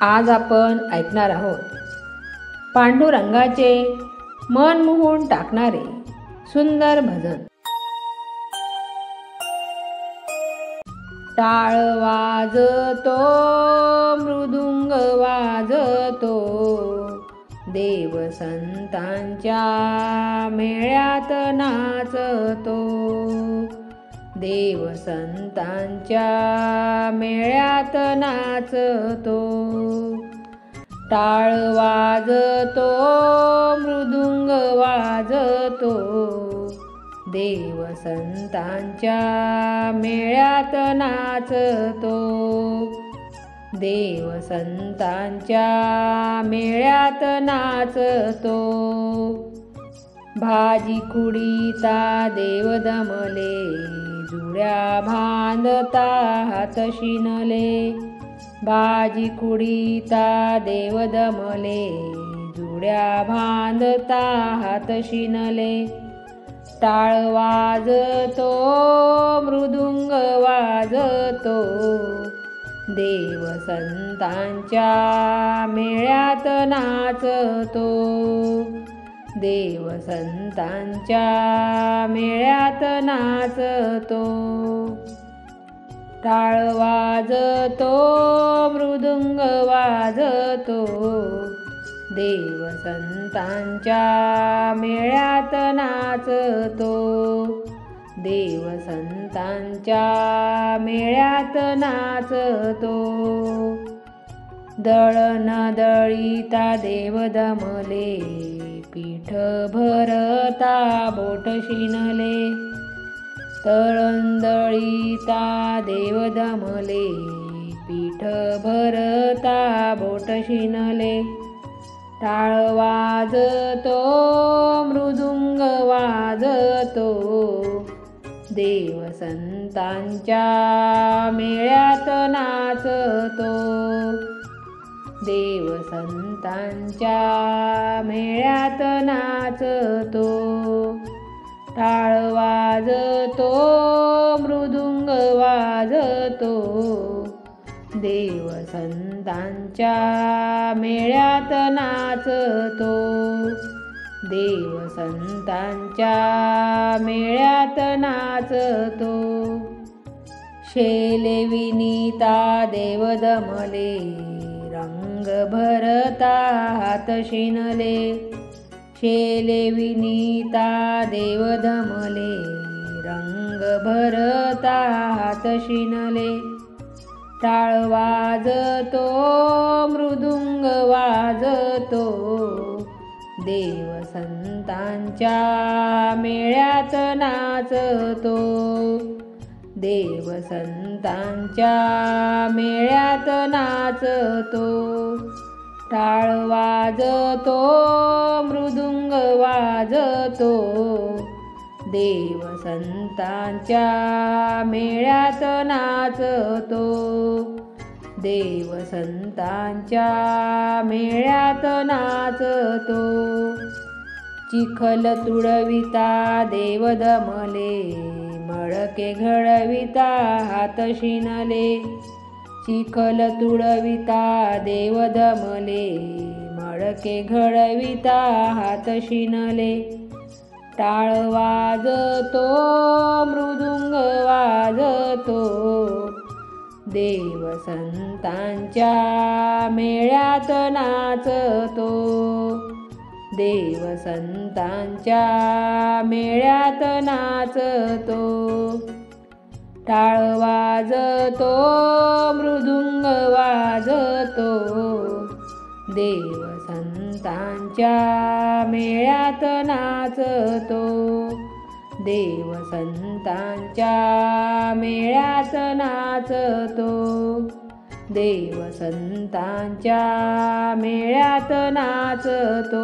आज आपण ऐकणार आहोत पांडुरंगाचे मन मोहून टाकणारे सुंदर भजन। टाळ वाजतो मृदुंग वाजतो, देव संतांच्या मेळ्यात नाचतो। देव संतांच्या मेळ्यात नाचतो। टाळ वाजतो मृदुंग वाजतो, देव संतांच्या मेळ्यात नाचतो। देव संतांच्या मेळ्यात नाचतो। भाजी खुडीता देव दमले, जुड्या बांधता हात शिनले। भाजी खुडीता देव दमले, जुड्या बांधता हात शिनले। टाळ वाजतो मृदुंग वाजतो, देव संतांच्या मेळ्यात नाचतो। देव संतांच्या मेळ्यात नाचतो। टाळ वाजतो मृदुंग वाजतो, देव संतांच्या मेळ्यात नाचतो। देव संतांच्या मेळ्यात नाचतो। दळण दळीता देव दमले, पीठ भरता बोट शिनले। दळण दळीता देव दमले, पीठ भरता बोट शिनले। टाळ वाजतो मृदुंग वाजतो, देव संतांच्या मेळ्यात नाचतो। देव संतांच्या मेळ्यात नाचतो। टाळ वाजतो मृदुंग वाजतो, देव संतांच्या मेळ्यात नाचतो। देव संतांच्या मेळ्यात नाचतो। शेले विनीता देव दमले, रंग भरता हात शिनले। शेले विनीता देव दमले, रंग भरता हात शिनले। टाळ वाजतो मृदुंग वाजतो, देव संतांच्या मेळ्यात नाचतो। देव संतांच्या मेळ्यात नाचतो। टाळ वाजतो मृदुंग वाजतो, देव संतांच्या मेळ्यात नाचतो। देव संतांच्या मेळ्यात नाचतो। चिखल तुडविता देव दमले, मळके घडविता हात शिनले। चिखल तुडविता देव दमले, मळके घडविता हात शिनले। टाळ वाजतो मृदुंग वाजतो, देव संतांच्या मेळ्यात नाचतो। देव संतांच्या मेळ्यात नाचतो। टाळ वाजतो मृदुंग वाजतो, देव संतांच्या मेळ्यात नाचतो। देव संतांच्या मेळ्यात नाचतो। देव संतांच्या मेळ्यात नाचतो।